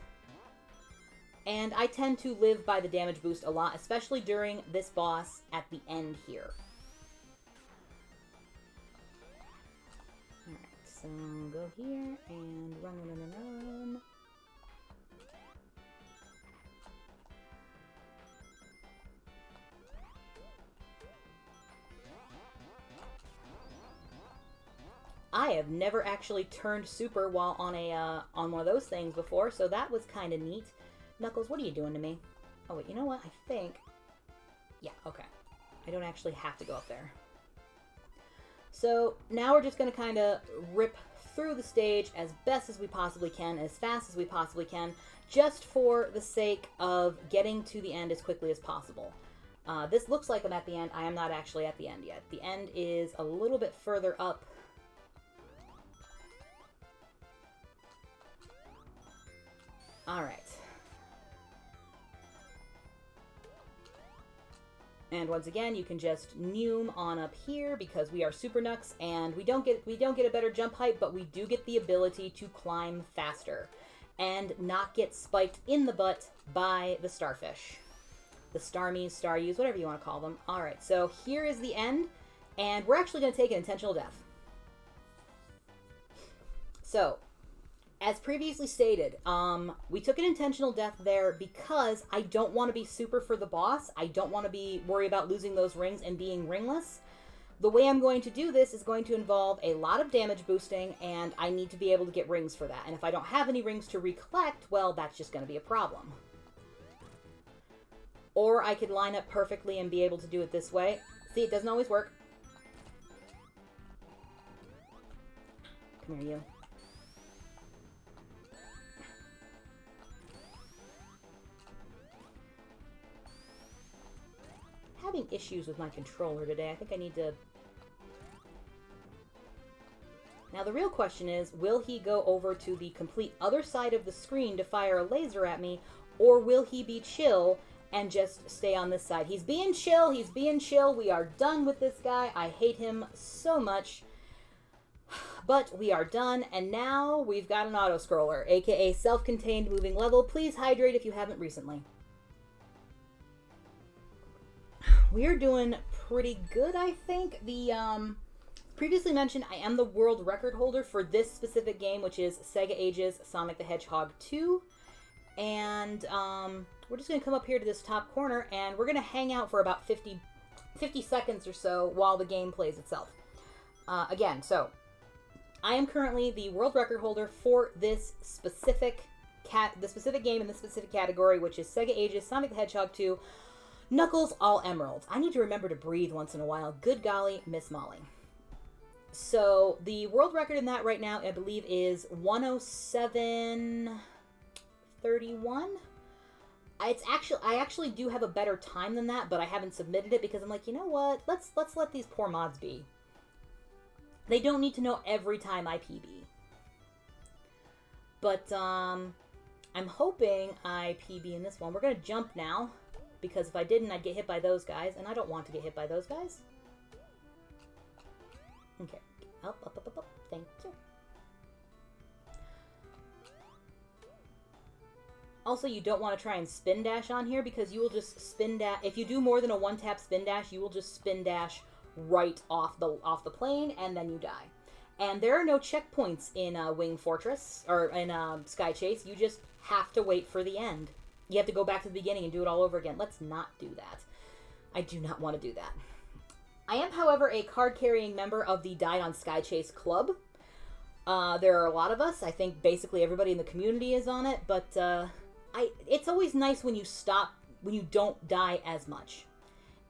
And I tend to live by the damage boost a lot, especially during this boss at the end here. So go here and run, run, run, run. I have never actually turned super while on a on one of those things before, so that was kind of neat. Knuckles, what are you doing to me? Oh wait, you know what? I think... Yeah, okay. I don't actually have to go up there. So now we're just going to kind of rip through the stage as best as we possibly can, as fast as we possibly can, just for the sake of getting to the end as quickly as possible. This looks like I'm at the end. I am not actually at the end yet. The end is a little bit further up. Alright. And once again, you can just noom on up here because we are Super Knucks, and we don't get a better jump height, but we do get the ability to climb faster and not get spiked in the butt by the starfish. The Starmies, Staryous, whatever you want to call them. Alright, so here is the end, and we're actually going to take an intentional death. So, as previously stated, we took an intentional death there because I don't want to be super for the boss. I don't want to worry about losing those rings and being ringless. The way I'm going to do this is going to involve a lot of damage boosting, and I need to be able to get rings for that. And if I don't have any rings to recollect, well, that's just going to be a problem. Or I could line up perfectly and be able to do it this way. See, it doesn't always work. Come here, you. Having issues with my controller today. I think I need to... Now the real question is, will he go over to the complete other side of the screen to fire a laser at me, or will he be chill and just stay on this side? He's being chill, he's being chill. We are done with this guy. I hate him so much. But we are done, and now we've got an auto-scroller, aka self-contained moving level. Please hydrate if you haven't recently. We're doing pretty good, I think. The, previously mentioned, I am the world record holder for this specific game, which is Sega Ages Sonic the Hedgehog 2. And, we're just going to come up here to this top corner, and we're going to hang out for about 50 seconds or so while the game plays itself. Again, so, I am currently the world record holder for this specific game in this specific category, which is Sega Ages Sonic the Hedgehog 2. Knuckles All Emeralds. I need to remember to breathe once in a while. Good golly, Miss Molly. So, the world record in that right now, I believe, is 107.31. I actually do have a better time than that, but I haven't submitted it because I'm like, you know what? Let's let these poor mods be. They don't need to know every time I PB. But, I'm hoping I PB in this one. We're going to jump now. Because if I didn't, I'd get hit by those guys, and I don't want to get hit by those guys. Okay. Up, up, up, up, up. Thank you. Also, you don't want to try and spin dash on here, because you will just spin dash. If you do more than a one-tap spin dash, you will just spin dash right off the plane, and then you die. And there are no checkpoints in Wing Fortress, or in Sky Chase. You just have to wait for the end. You have to go back to the beginning and do it all over again. Let's not do that. I do not want to do that. I am, however, a card-carrying member of the Died on Sky Chase Club. There are a lot of us. I think basically everybody in the community is on it, but it's always nice when you don't die as much.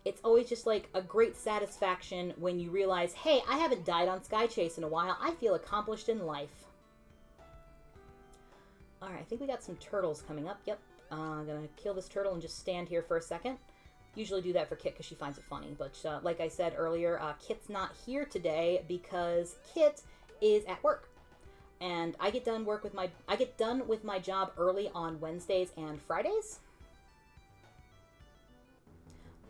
It's always just like a great satisfaction when you realize, hey, I haven't died on Sky Chase in a while. I feel accomplished in life. Alright, I think we got some turtles coming up. Yep. I'm gonna kill this turtle and just stand here for a second. Usually do that for Kit because she finds it funny. But like I said earlier, Kit's not here today because Kit is at work. And I get done with my job early on Wednesdays and Fridays.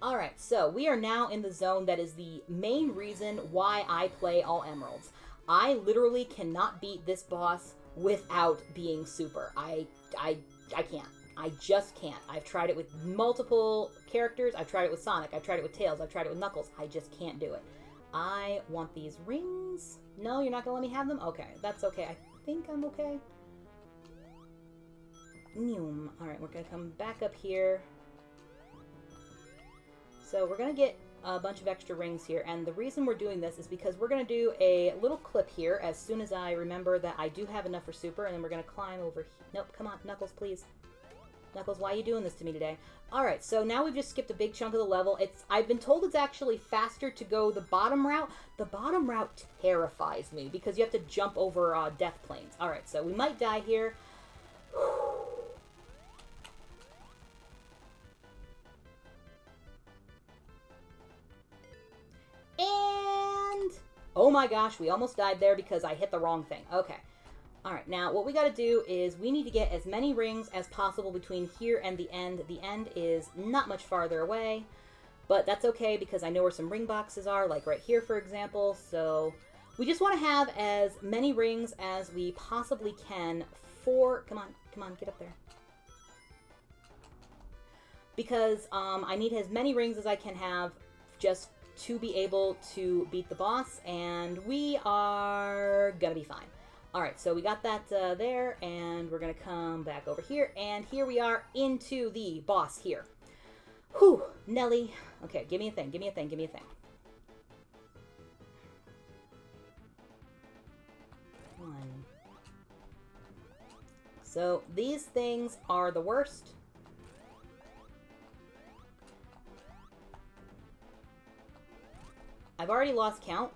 Alright, so we are now in the zone that is the main reason why I play all emeralds. I literally cannot beat this boss without being super. I can't. I just can't. I've tried it with multiple characters. I've tried it with Sonic. I've tried it with Tails. I've tried it with Knuckles. I just can't do it. I want these rings. No, you're not going to let me have them? Okay, that's okay. I think I'm okay. Alright, we're going to come back up here. So we're going to get a bunch of extra rings here, and the reason we're doing this is because we're going to do a little clip here as soon as I remember that I do have enough for super, and then we're going to climb over here. Nope, come on, Knuckles, please. Knuckles, why are you doing this to me today? Alright, so now we've just skipped a big chunk of the level. I've been told it's actually faster to go the bottom route. The bottom route terrifies me because you have to jump over death planes. Alright, so we might die here. And oh my gosh, we almost died there because I hit the wrong thing. Okay. Alright, now what we gotta do is we need to get as many rings as possible between here and the end. The end is not much farther away, but that's okay because I know where some ring boxes are, like right here, for example. So we just want to have as many rings as we possibly can for... Come on, get up there. Because I need as many rings as I can have just to be able to beat the boss, and we are gonna be fine. Alright, so we got that there, and we're gonna come back over here, and here we are into the boss here. Whew, Nelly. Okay, give me a thing, give me a thing, give me a thing. One. So, these things are the worst. I've already lost count.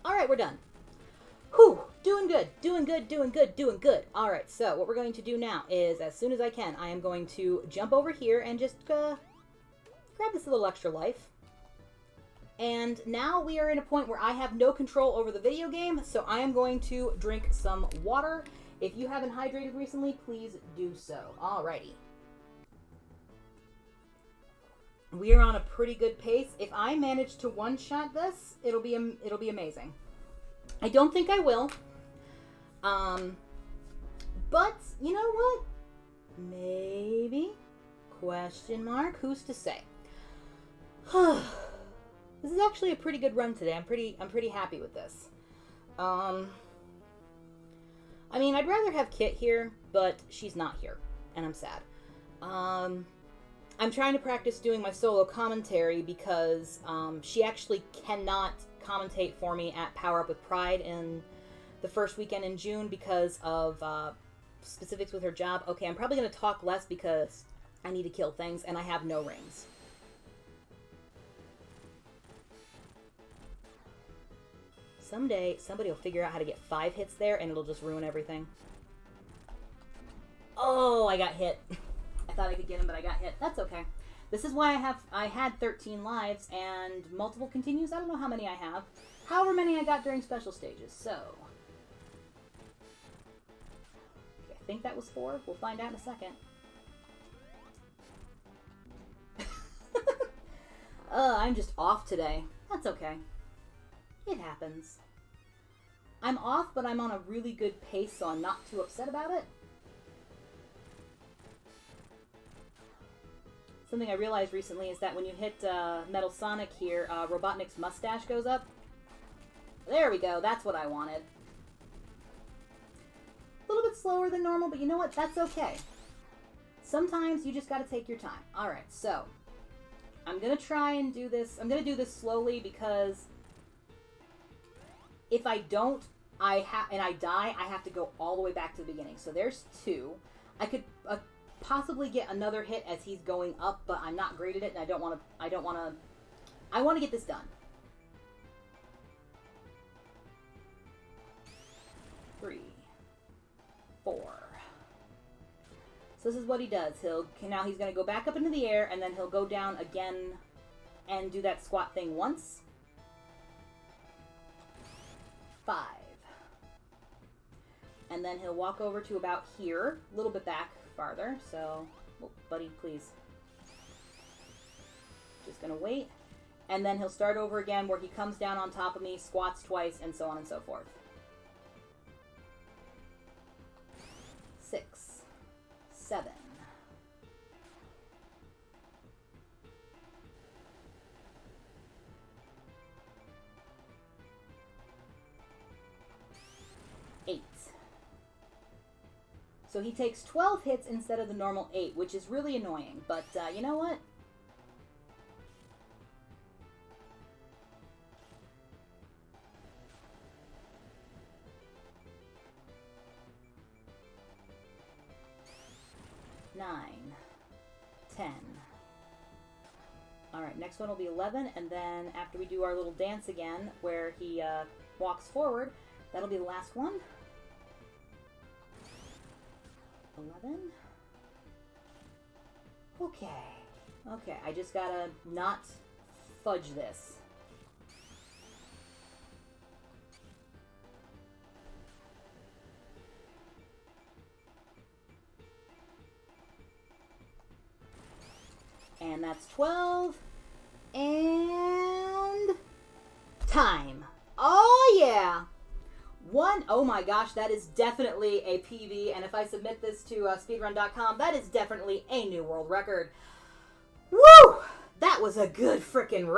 Alright, we're done. Whew, doing good, doing good, doing good, doing good. Alright, so what we're going to do now is, as soon as I can, I am going to jump over here and just grab this little extra life. And now we are in a point where I have no control over the video game, so I am going to drink some water. If you haven't hydrated recently, please do so. Alrighty. We are on a pretty good pace. If I manage to one-shot this, it'll be amazing. I don't think I will. But you know what? Maybe? Question mark. Who's to say? This is actually a pretty good run today. I'm pretty happy with this. I mean, I'd rather have Kit here, but she's not here, and I'm sad. I'm trying to practice doing my solo commentary because she actually cannot commentate for me at Power Up with Pride in the first weekend in June because of specifics with her job. Okay, I'm probably going to talk less because I need to kill things and I have no rings. Someday, somebody will figure out how to get 5 hits there and it'll just ruin everything. Oh, I got hit. I thought I could get him, but I got hit. That's okay. This is why I had 13 lives and multiple continues. I don't know how many I have. However many I got during special stages. So, okay, I think that was 4. We'll find out in a second. I'm just off today. That's okay. It happens. I'm off, but I'm on a really good pace, so I'm not too upset about it. Something I realized recently is that when you hit Metal Sonic here, Robotnik's mustache goes up. There we go. That's what I wanted. A little bit slower than normal, but you know what? That's okay. Sometimes you just got to take your time. All right, so I'm going to try and do this. I'm going to do this slowly because if I don't, and I die, I have to go all the way back to the beginning. So there's 2. I could possibly get another hit as he's going up, but I'm not great at it, and I want to get this done. 3, 4. So this is what he does. Now he's going to go back up into the air, and then he'll go down again and do that squat thing once. 5. And then he'll walk over to about here, a little bit back farther. So, oh, buddy, please. Just going to wait. And then he'll start over again where he comes down on top of me, squats twice, and so on and so forth. 6, 7. 8. So he takes 12 hits instead of the normal 8, which is really annoying. But you know what? Nine, 10. Alright, next one will be 11, and then after we do our little dance again, where he walks forward, that'll be the last one. 11. Okay, I just gotta not fudge this. And that's 12. And time. Oh, yeah. 1. Oh, my gosh. That is definitely a PB. And if I submit this to speedrun.com, that is definitely a new world record. Woo! That was a good freaking run.